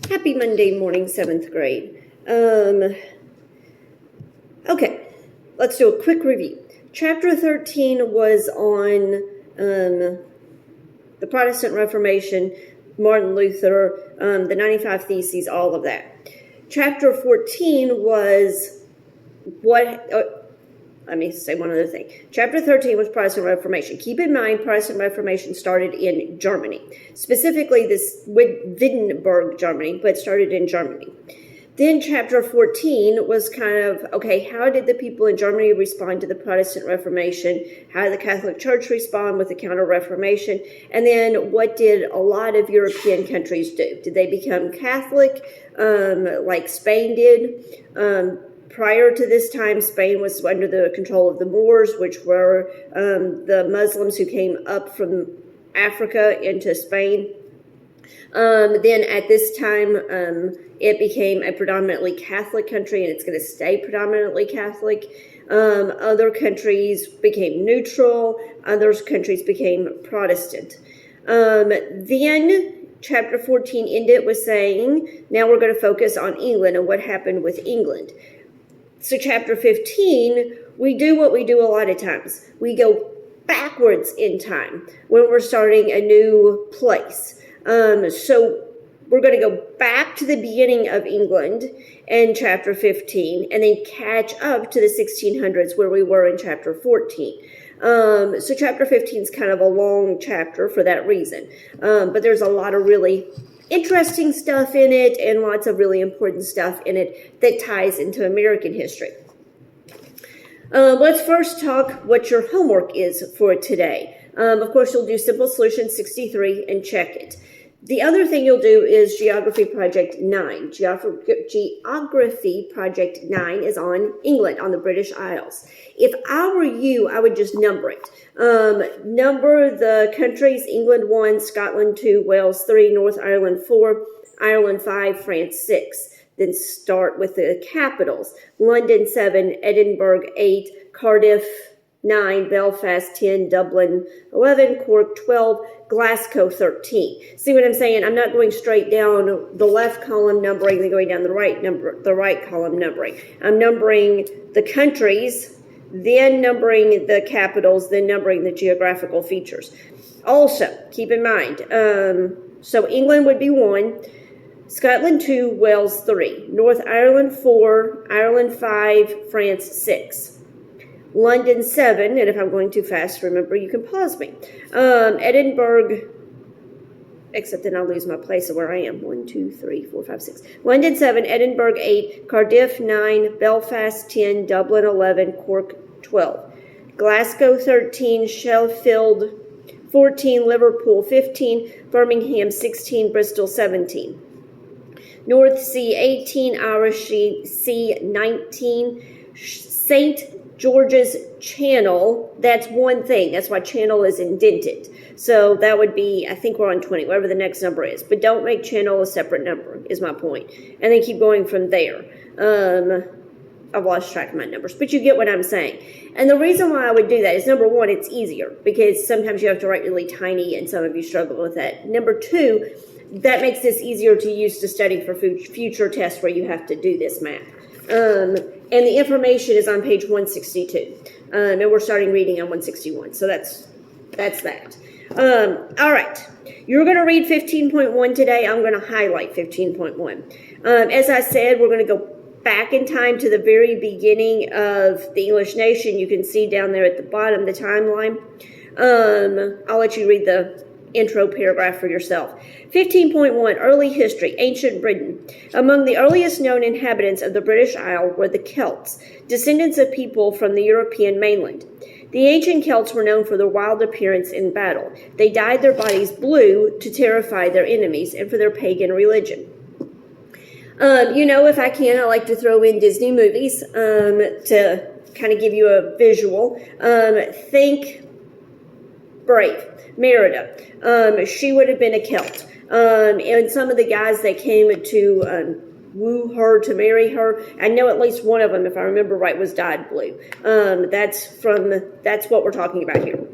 Happy Monday morning, 7th grade. Okay, let's do a quick review. Chapter 13 was on the Protestant Reformation, Martin Luther, the 95 Theses, all of that. Chapter 14 was let me say one other thing. Chapter 13 was Protestant Reformation. Keep in mind, Protestant Reformation started in Germany, specifically this Wittenberg, Germany, but started in Germany. Then chapter 14 was kind of, okay, how did the people in Germany respond to the Protestant Reformation? How did the Catholic Church respond with the Counter-Reformation? And then what did a lot of European countries do? Did they become Catholic, like Spain did? Prior to this time, Spain was under the control of the Moors, which were the Muslims who came up from Africa into Spain. Then at this time, it became a predominantly Catholic country, and it's going to stay predominantly Catholic. Other countries became neutral. Other countries became Protestant. Then chapter 14 ended with saying, now we're going to focus on England and what happened with England. So chapter 15, we do what we do a lot of times. We go backwards in time when we're starting a new place. So we're going to go back to the beginning of England in chapter 15 and then catch up to the 1600s where we were in chapter 14. So chapter 15 is kind of a long chapter for that reason. But there's a lot of really interesting stuff in it and lots of really important stuff in it that ties into American history. Let's first talk what your homework is for today. Of course, you'll do Simple Solution 63 and check it. The other thing you'll do is Geography Project 9. Geography Project 9 is on England, on the British Isles. If I were you, I would just number it. Number the countries: England 1, Scotland 2, Wales 3, North Ireland 4, Ireland 5, France 6. Then start with the capitals: London 7, Edinburgh 8, Cardiff 9, Belfast 10, Dublin 11, Cork 12, Glasgow 13. See what I'm saying? I'm not going straight down the left column numbering, then going down the right column numbering. I'm numbering the countries, then numbering the capitals, then numbering the geographical features. Also, keep in mind, so England would be 1, Scotland 2, Wales 3, North Ireland 4, Ireland 5, France 6. London 7, and if I'm going too fast, remember, you can pause me. Edinburgh, except then I'll lose my place of where I am. 1, 2, 3, 4, 5, 6. London 7, Edinburgh 8, Cardiff 9, Belfast 10, Dublin 11, Cork 12. Glasgow 13, Sheffield 14, Liverpool 15, Birmingham 16, Bristol 17. North Sea 18, Irish Sea 19, St. George's Channel, that's one thing. That's why Channel is indented. So that would be, I think we're on 20, whatever the next number is. But don't make Channel a separate number, is my point. And then keep going from there. I've lost track of my numbers, but you get what I'm saying. And the reason why I would do that is, number one, it's easier, because sometimes you have to write really tiny, and some of you struggle with that. Number two, that makes this easier to use to study for future tests where you have to do this math. And the information is on page 162. And we're starting reading on 161. So that's that. All right. You're going to read 15.1 today. I'm going to highlight 15.1. As I said, we're going to go back in time to the very beginning of the English nation. You can see down there at the bottom the timeline. I'll let you read the intro paragraph for yourself. 15.1, Early History, Ancient Britain. Among the earliest known inhabitants of the British Isle were the Celts, descendants of people from the European mainland. The ancient Celts were known for their wild appearance in battle. They dyed their bodies blue to terrify their enemies and for their pagan religion. If I can, I like to throw in Disney movies to kind of give you a visual. Think Brave. Merida. She would have been a Celt. And some of the guys that came to woo her, to marry her, I know at least one of them, if I remember right, was dyed blue. That's what we're talking about here.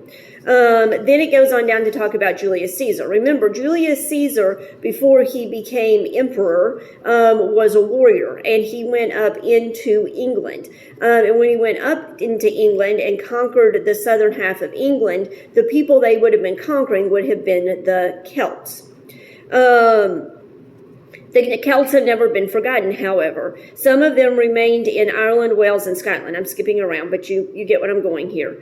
Then it goes on down to talk about Julius Caesar. Remember, Julius Caesar, before he became emperor, was a warrior, and he went up into England. And when he went up into England and conquered the southern half of England, the people they would have been conquering would have been the Celts. The Celts have never been forgotten, however. Some of them remained in Ireland, Wales, and Scotland. I'm skipping around, but you get what I'm going here.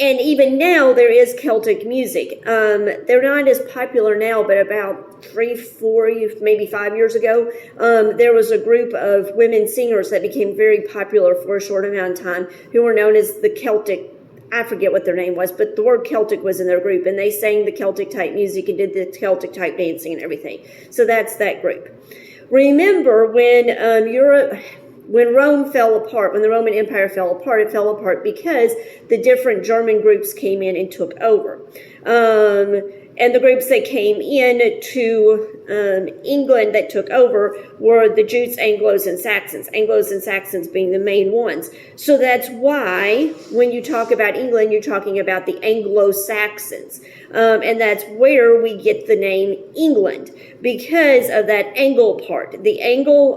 And even now, there is Celtic music. They're not as popular now, but about 3, 4, maybe 5 years ago, there was a group of women singers that became very popular for a short amount of time, who were known as the Celtic. I forget what their name was, but the word Celtic was in their group, and they sang the Celtic type music and did the Celtic type dancing and everything. So that's that group. Remember, when Rome fell apart, when the Roman Empire fell apart, it fell apart because the different German groups came in and took over. And the groups that came in to England that took over were the Jutes, Anglos, and Saxons. Anglos and Saxons being the main ones. So that's why when you talk about England, you're talking about the Anglo-Saxons. And that's where we get the name England, because of that Angle part. The Angle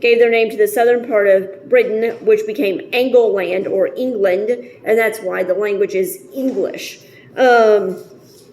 gave their name to the southern part of Britain, which became Angleland or England, and that's why the language is English.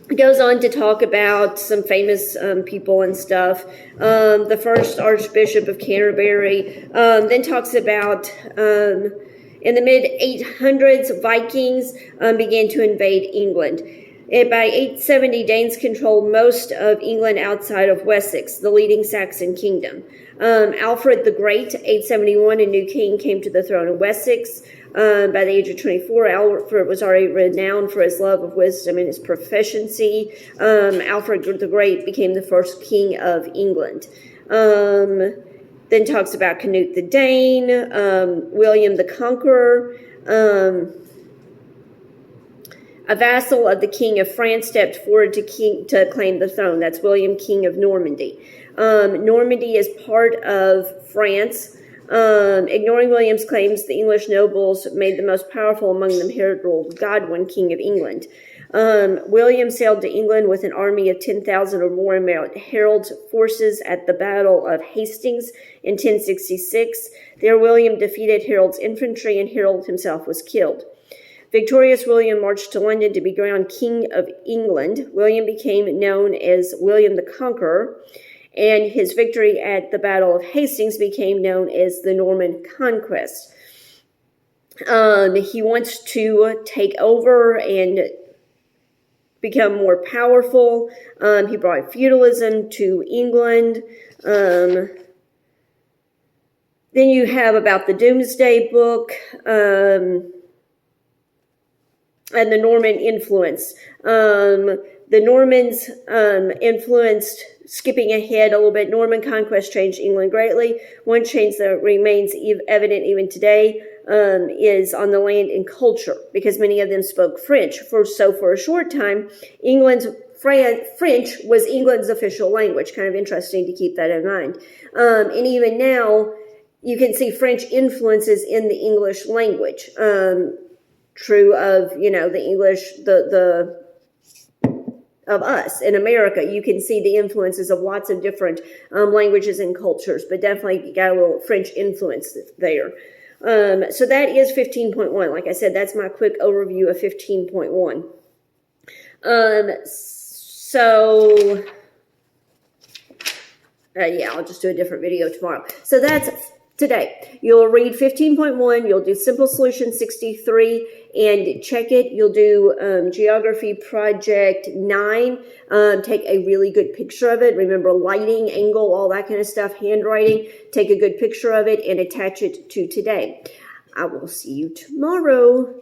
It goes on to talk about some famous people and stuff. The first Archbishop of Canterbury. Then talks about in the mid-800s, Vikings began to invade England. And by 870, Danes controlled most of England outside of Wessex, the leading Saxon kingdom. Alfred the Great, 871, a new king, came to the throne of Wessex. By the age of 24, Alfred was already renowned for his love of wisdom and his proficiency. Alfred the Great became the first king of England. Then talks about Canute the Dane, William the Conqueror. A vassal of the King of France stepped forward to claim the throne. That's William, King of Normandy. Normandy is part of France. Ignoring William's claims, the English nobles made the most powerful among them Harold Godwin, King of England. William sailed to England with an army of 10,000 or more and met Harold's forces at the Battle of Hastings in 1066. There, William defeated Harold's infantry, and Harold himself was killed. Victorious William marched to London to be crowned King of England. William became known as William the Conqueror, and his victory at the Battle of Hastings became known as the Norman Conquest. He wants to take over and become more powerful. He brought feudalism to England. Then you have about the Doomsday Book, and the Norman influence. The Normans influenced, skipping ahead a little bit, Norman conquest changed England greatly. One change that remains evident even today is on the land and culture, because many of them spoke French. For a short time, French was England's official language. Kind of interesting to keep that in mind. And even now, you can see French influences in the English language. True of, the English, of us in America. You can see the influences of lots of different languages and cultures, but definitely got a little French influence there. So that is 15.1. Like I said, that's my quick overview of 15.1. Yeah, I'll just do a different video tomorrow. So that's today. You'll read 15.1, you'll do Simple Solution 63, and check it. You'll do Geography Project 9. Take a really good picture of it. Remember lighting, angle, all that kind of stuff, handwriting. Take a good picture of it and attach it to today. I will see you tomorrow.